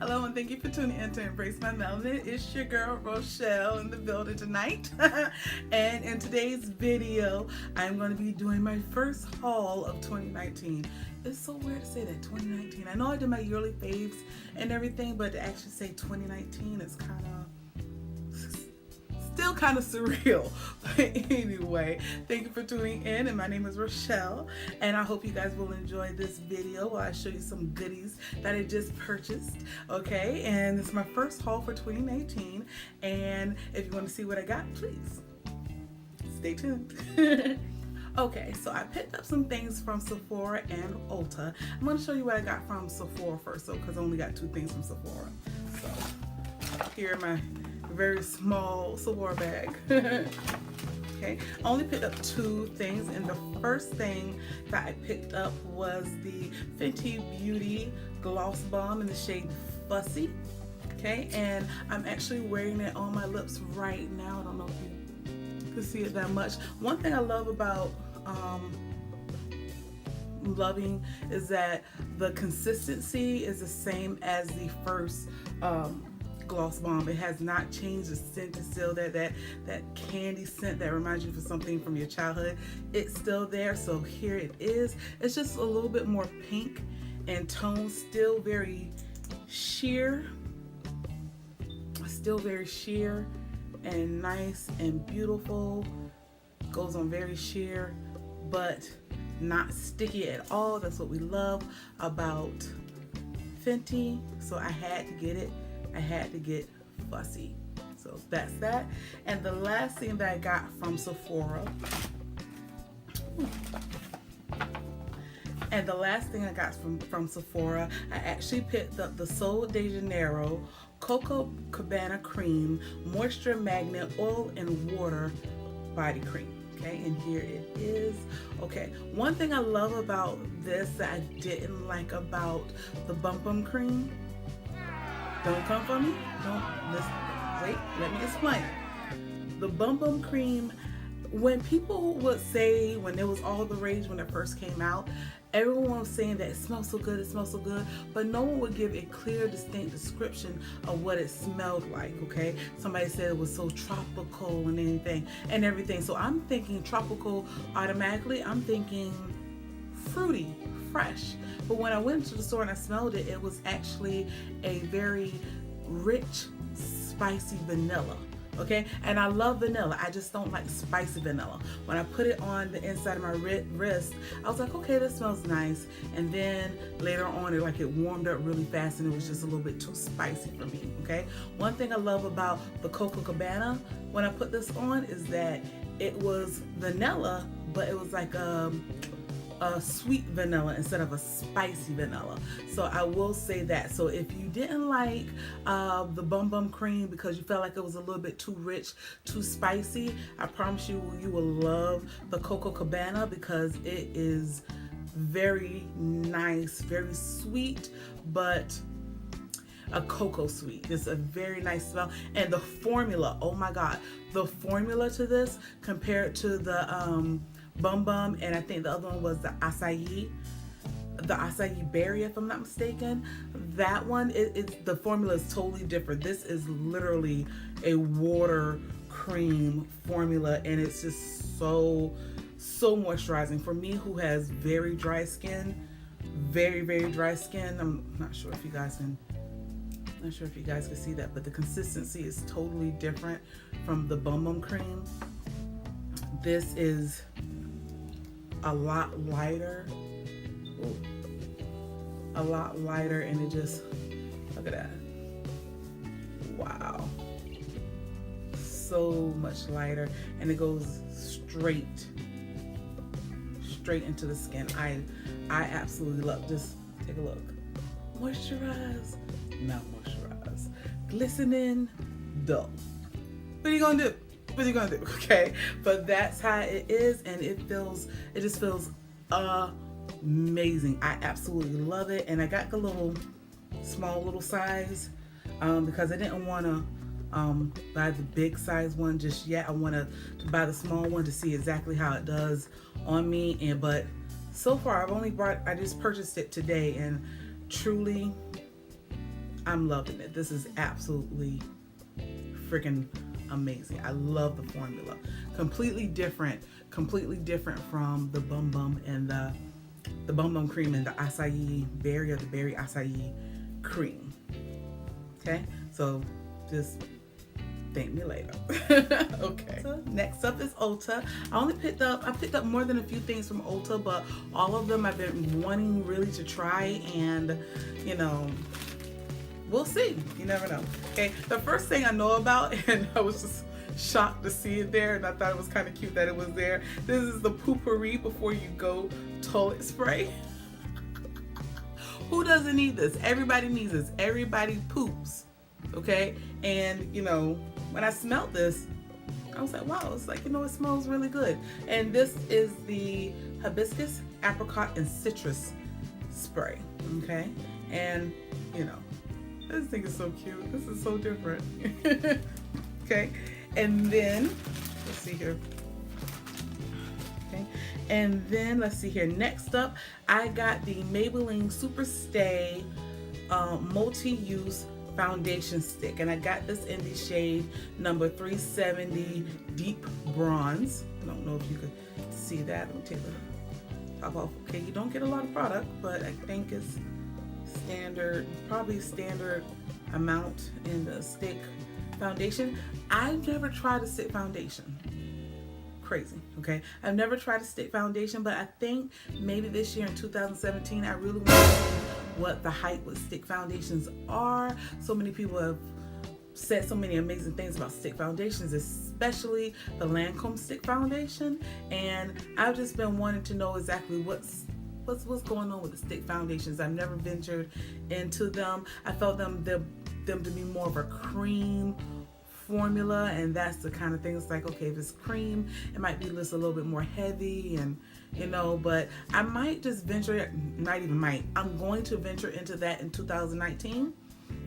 Hello, and thank you for tuning in to Embrace My Melanin. It's your girl Rochelle in the building tonight. And in today's video, I'm going to be doing my first haul of 2019. It's so weird to say that 2019. I know I did my yearly faves and everything, but to actually say 2019 is still kind of surreal. But anyway, thank you for tuning in, and my name is Rochelle, and I hope you guys will enjoy this video while I show you some goodies that I just purchased. Okay, and it's my first haul for 2019, and if you want to see what I got, please stay tuned. Okay, so I picked up some things from Sephora and Ulta. I'm going to show you what I got from Sephora first, because I only got 2 things from Sephora. So here are my very small Sephora bag. Okay, I only picked up 2 things, and the first thing that I picked up was the Fenty Beauty Gloss Bomb in the shade Fussy. Okay, and I'm actually wearing it on my lips right now. I don't know if you can see it that much. One thing I love about loving is that the consistency is the same as the first gloss bomb. It has not changed. The scent is still that candy scent that reminds you of something from your childhood. It's still there. So here it is. It's just a little bit more pink and tone, still very sheer and nice and beautiful. Goes on very sheer but not sticky at all. That's what we love about Fenty. So I had to get it. I had to get Fussy. So that's that. And the last thing that I got from Sephora, I actually picked up the Sol de Janeiro Coco Cabana Cream Moisture Magnet Oil and Water Body Cream. Okay, and here it is. Okay, one thing I love about this that I didn't like about the Bum Bum Cream, don't come for me. Don't listen. Wait, let me explain. The Bum Bum Cream, when people would say, when it was all the rage when it first came out, everyone was saying that it smells so good, but no one would give a clear, distinct description of what it smelled like, okay? Somebody said it was so tropical and everything. So I'm thinking tropical automatically. I'm thinking fruity, fresh. But when I went to the store and I smelled it, it was actually a very rich, spicy vanilla. Okay, and I love vanilla. I just don't like spicy vanilla. When I put it on the inside of my wrist, I was like, okay, this smells nice. And then later on, it warmed up really fast, and it was just a little bit too spicy for me. Okay, one thing I love about the Coco Cabana when I put this on is that it was vanilla, but it was like a sweet vanilla instead of a spicy vanilla. So I will say that. So if you didn't like the Bum Bum Cream because you felt like it was a little bit too rich, too spicy, I promise you will love the Coco Cabana because it is very nice, very sweet, but a cocoa sweet. It's a very nice smell. And the formula, oh my God, the formula to this compared to the Bum Bum, and I think the other one was the acai berry, if I'm not mistaken. That one, the formula is totally different. This is literally a water cream formula, and it's just so moisturizing. For me, who has very dry skin, very dry skin, I'm not sure if you guys can see that, but the consistency is totally different from the Bum Bum Cream. This is a lot lighter. Ooh. A lot lighter, and it just, look at that. Wow. So much lighter, and it goes straight into the skin. I absolutely love. Just take a look. Moisturize, not moisturize. Glistening, dull. What are you gonna do? Okay, but that's how it is, and it just feels amazing. I absolutely love it, and I got the small little size because I didn't want to buy the big size one just yet. I want to buy the small one to see exactly how it does on me. But so far I just purchased it today, and truly I'm loving it. This is absolutely freaking amazing. I love the formula. Completely different from the Bum Bum and the Bum Bum cream and the acai berry, or the berry acai cream. Okay, so just thank me later. Okay. So next up is Ulta. I picked up more than a few things from Ulta, but all of them I've been wanting really to try, and you know, we'll see. You never know. Okay. The first thing I know about, and I was just shocked to see it there, and I thought it was kind of cute that it was there. This is the Poo-Pourri Before You Go toilet spray. Who doesn't need this? Everybody needs this. Everybody poops. Okay. And you know, when I smelled this, I was like, wow, it's like, you know, it smells really good. And this is the hibiscus, apricot, and citrus spray. Okay. And you know, this thing is so cute. This is so different. Okay. And then let's see here. Okay. And then let's see here. Next up, I got the Maybelline Super Stay multi-use foundation stick, and I got this in the shade number 370 Deep Bronze. I don't know if you could see that. Let me take the top off. Okay, you don't get a lot of product, but I think it's standard, probably standard amount in the stick foundation. I've never tried a stick foundation. Crazy. Okay, I've never tried a stick foundation, but I think maybe this year in 2017 I really want to see what the hype with stick foundations are. So many people have said so many amazing things about stick foundations, especially the Lancome stick foundation, and I've just been wanting to know exactly what's going on with the stick foundations. I've never ventured into them. I felt them to be more of a cream formula, and that's the kind of thing. It's like, okay, if it's cream, it might be just a little bit more heavy, and you know, but I might just venture, not even might, I'm going to venture into that in 2019.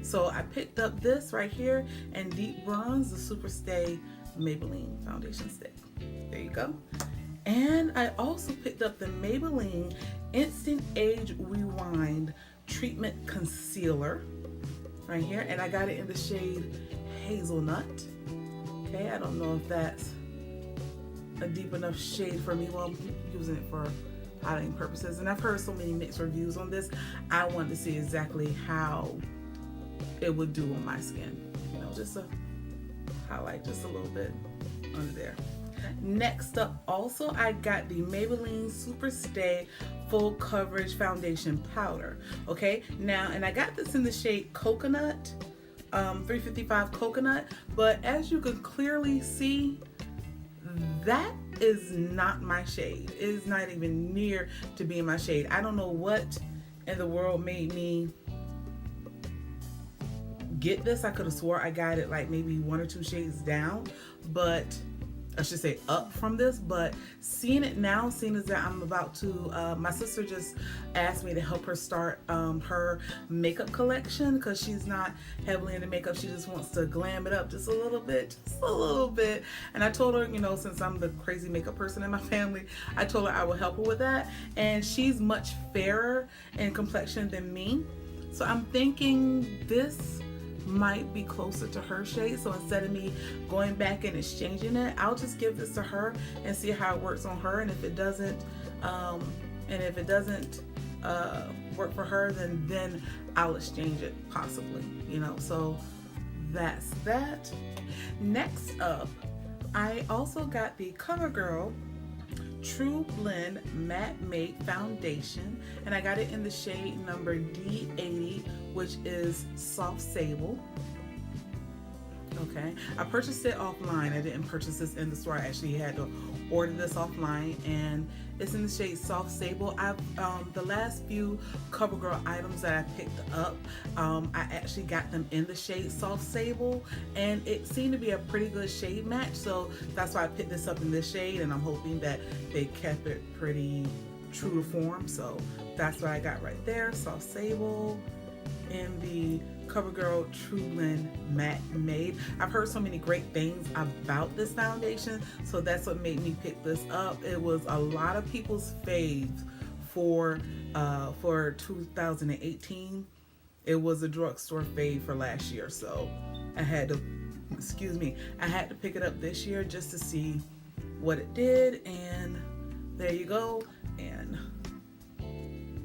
So I picked up this right here, and Deep Bronze, the Super Stay Maybelline foundation stick. There you go. And I also picked up the Maybelline Instant Age Rewind Treatment Concealer right here, and I got it in the shade Hazelnut. Okay, I don't know if that's a deep enough shade for me. Well, I'm using it for highlighting purposes, and I've heard so many mixed reviews on this. I wanted to see exactly how it would do on my skin. You know, just a highlight just a little bit under there. Next up, also I got the Maybelline Super Stay Full Coverage Foundation Powder. Okay, now, and I got this in the shade Coconut, 355 Coconut, but as you can clearly see, that is not my shade. It is not even near to being my shade. I don't know what in the world made me get this. I could have swore I got it like maybe 1 or 2 shades down, but I should say up from this. But seeing it now, seeing as that I'm about to, my sister just asked me to help her start her makeup collection, because she's not heavily into makeup. She just wants to glam it up just a little bit. And I told her, you know, since I'm the crazy makeup person in my family, I told her I would help her with that. And she's much fairer in complexion than me, so I'm thinking this might be closer to her shade. So instead of me going back and exchanging it, I'll just give this to her and see how it works on her. And if it doesn't work for her, then I'll exchange it possibly, you know. So that's that. Next up, I also got the CoverGirl True Blend Matte Mate Foundation, and I got it in the shade number D80, which is Soft Sable. Okay, I purchased it offline. I didn't purchase this in the store. I actually had to order this offline, and it's in the shade Soft Sable. I've the last few CoverGirl items that I picked up, I actually got them in the shade Soft Sable, and it seemed to be a pretty good shade match. So that's why I picked this up in this shade, and I'm hoping that they kept it pretty true to form. So that's what I got right there, Soft Sable in the CoverGirl True Blend Matte Made. I've heard so many great things about this foundation, so that's what made me pick this up. It was a lot of people's faves for 2018. it was a drugstore fade for last year, so I had to, I had to pick it up this year just to see what it did, and there you go. And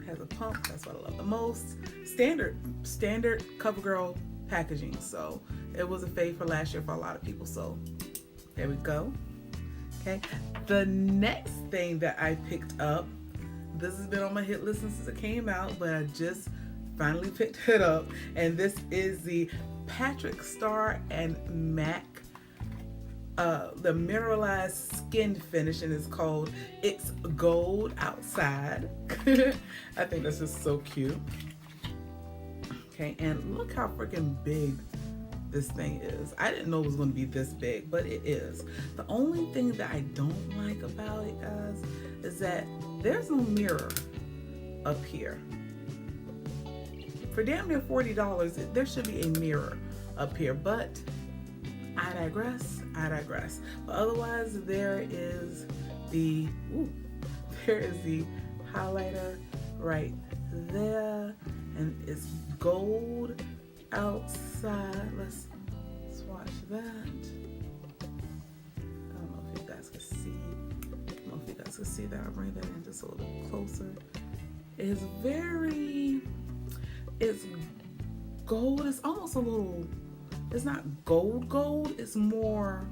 has a pump. That's what I love the most. Standard CoverGirl packaging. So it was a fave for last year for a lot of people. So there we go. Okay. The next thing that I picked up, this has been on my hit list since it came out, but I just finally picked it up, and this is the Patrick Star and MAC the mineralized skin finish, and it's called It's Gold Outside. I think that's just so cute. Okay, and look how freaking big this thing is. I didn't know it was going to be this big, but it is. The only thing that I don't like about it, guys, is that there's no mirror up here. For damn near $40, there should be a mirror up here, but I digress. But otherwise, there is the highlighter right there, and it's gold outside. Let's swatch that. I don't know if you guys can see. That. I'll bring that in just a little bit closer. It's gold. It's almost a little. It's not gold. It's more.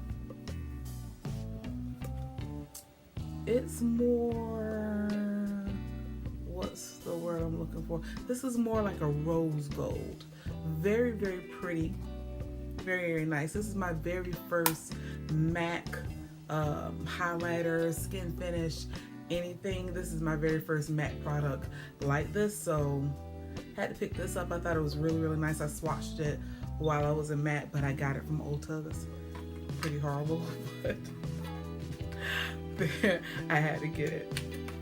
What's the word I'm looking for? This is more like a rose gold. Very, very pretty. Very, very nice. This is my very first MAC highlighter, skin finish, anything. This is my very first MAC product like this. So had to pick this up. I thought it was really, really nice. I swatched it while I was in MAC, but I got it from Ulta. That's pretty horrible, but I had to get it.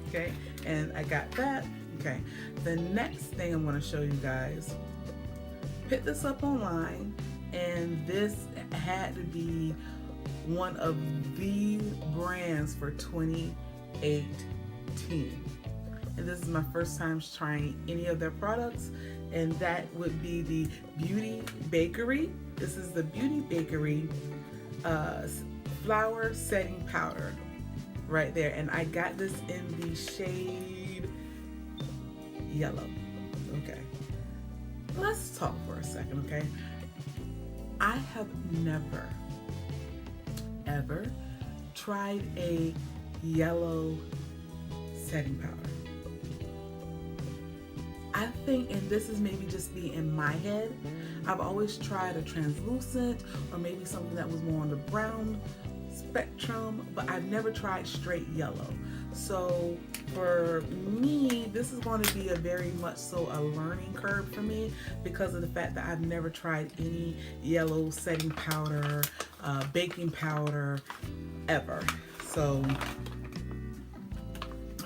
Okay, and I got that. Okay, the next thing I'm going to show you guys, picked this up online, and this had to be one of the brands for 2018. And this is my first time trying any of their products, and that would be the Beauty Bakery. This is the Beauty Bakery Flower Setting Powder right there, and I got this in the shade yellow. Okay, let's talk for a second. Okay, I have never ever tried a yellow setting powder. I think, and this is maybe just me in my head, I've always tried a translucent or maybe something that was more on the brown spectrum, but I've never tried straight yellow. So for me, this is going to be a very much so a learning curve for me because of the fact that I've never tried any yellow setting powder, baking powder ever. So,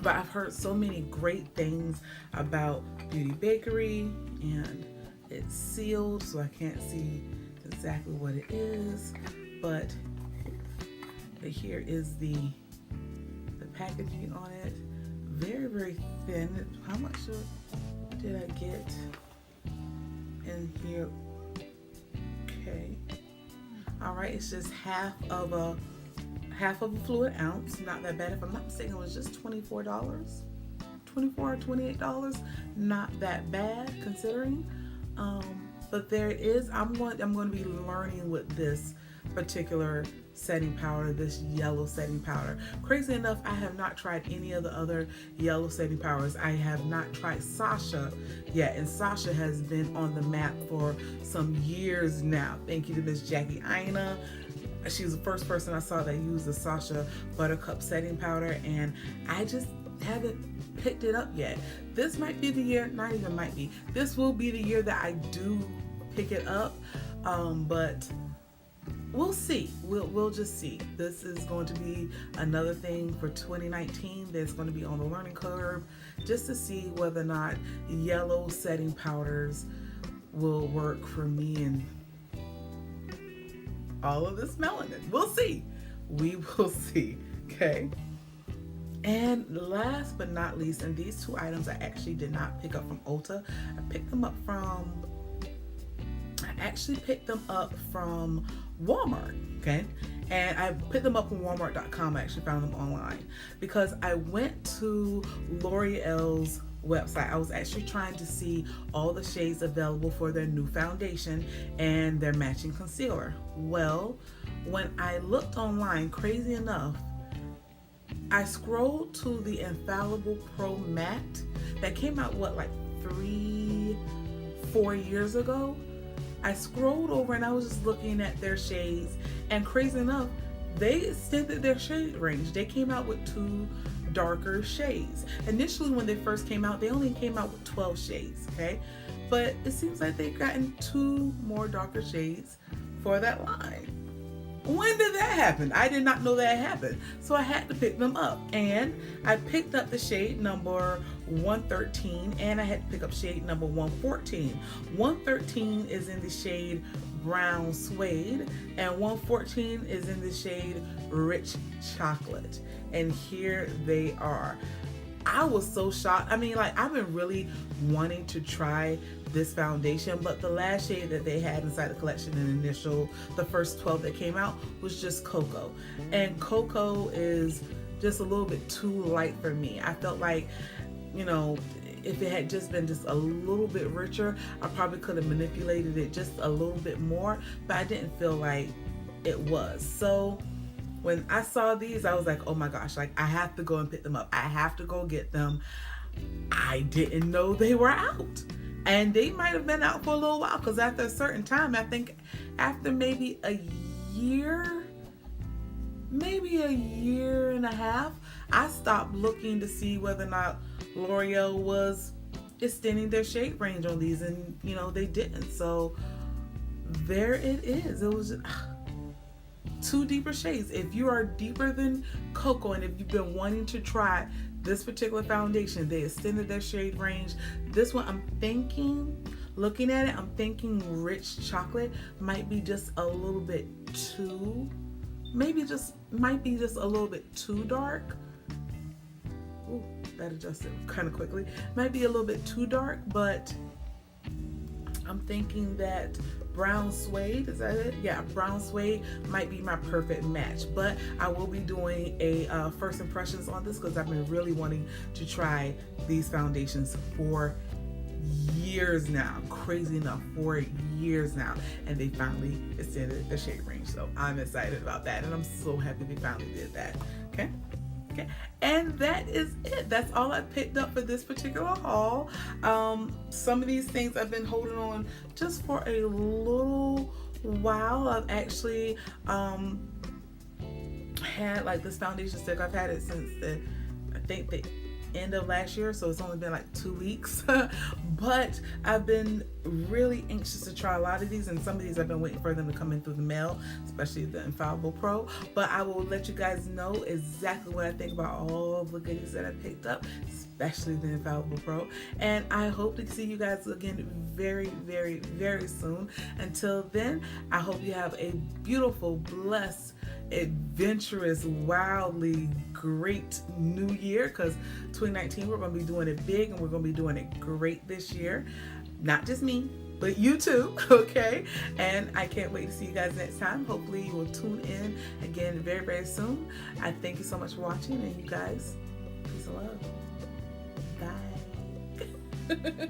but I've heard so many great things about Beauty Bakery, and it's sealed, so I can't see exactly what it is, but here is the packaging on it. Very, very thin. How much did I get in here? Okay. All right, it's just half of a fluid ounce. Not that bad. If I'm not mistaken, it was just $24 or $28. Not that bad considering. But there it is. I'm going to be learning with this particular setting powder, this yellow setting powder. Crazy enough, I have not tried any of the other yellow setting powders. I have not tried Sasha yet, and Sasha has been on the map for some years now. Thank you to Miss Jackie Aina. She was the first person I saw that used the Sasha Buttercup setting powder, and I just haven't picked it up yet. This might be the year, not even might be, this will be the year that I do pick it up, but we'll see. We'll just see. This is going to be another thing for 2019 that's going to be on the learning curve, just to see whether or not yellow setting powders will work for me and all of this melanin. We'll see. We will see. Okay. And last but not least, and these two items I actually did not pick up from Ulta. I picked them up from actually picked them up from Walmart, okay? And I picked them up from Walmart.com. I actually found them online because I went to L'Oreal's website. I was actually trying to see all the shades available for their new foundation and their matching concealer. Well, when I looked online, crazy enough, I scrolled to the Infallible Pro Matte that came out, like 3-4 years ago. I scrolled over and I was just looking at their shades, and crazy enough, they extended their shade range. They came out with 2 darker shades. Initially, when they first came out, they only came out with 12 shades, okay? But it seems like they've gotten 2 more darker shades for that line. When did that happen? I did not know that happened. So I had to pick them up. And I picked up the shade number 113, and I had to pick up shade number 114. 113 is in the shade Brown Suede, and 114 is in the shade Rich Chocolate. And here they are. I was so shocked. I mean, like, I've been really wanting to try this foundation, but the last shade that they had inside the collection the first 12 that came out was just Cocoa. And Cocoa is just a little bit too light for me. I felt like, you know, if it had just been just a little bit richer, I probably could have manipulated it just a little bit more, but I didn't feel like it was. So when I saw these, I was like, oh my gosh, like, I have to go and pick them up. I have to go get them. I didn't know they were out. And they might have been out for a little while, because after a certain time, I think after maybe a year and a half, I stopped looking to see whether or not L'Oreal was extending their shade range on these, and you know, they didn't. So there it is. It was just 2 deeper shades. If you are deeper than Cocoa, and if you've been wanting to try this particular foundation, they extended their shade range. This one, I'm thinking, looking at it, I'm thinking Rich Chocolate might be just a little bit too, might be just a little bit too dark. Ooh, that adjusted kind of quickly. Might be a little bit too dark, but I'm thinking that Brown Suede, is that it? Yeah, Brown Suede might be my perfect match. But I will be doing a first impressions on this, because I've been really wanting to try these foundations for years now. Crazy enough, for years now. And they finally extended the shade range. So I'm excited about that, and I'm so happy they finally did that. Okay. And that is it. That's all I picked up for this particular haul. Some of these things I've been holding on just for a little while. I've actually had, like, this foundation stick. I've had it since the end of last year, so it's only been like 2 weeks. But I've been really anxious to try a lot of these, and some of these I've been waiting for them to come in through the mail, especially the Infallible Pro. But I will let you guys know exactly what I think about all the goodies that I picked up, especially the Infallible Pro. And I hope to see you guys again very, very, very soon. Until then, I hope you have a beautiful, blessed, adventurous, wildly great new year, because 2019 we're going to be doing it big, and we're going to be doing it great this year. Not just me, but you too. Okay, and I can't wait to see you guys next time. Hopefully you will tune in again very, very soon. I thank you so much for watching, and you guys, peace and love. Bye.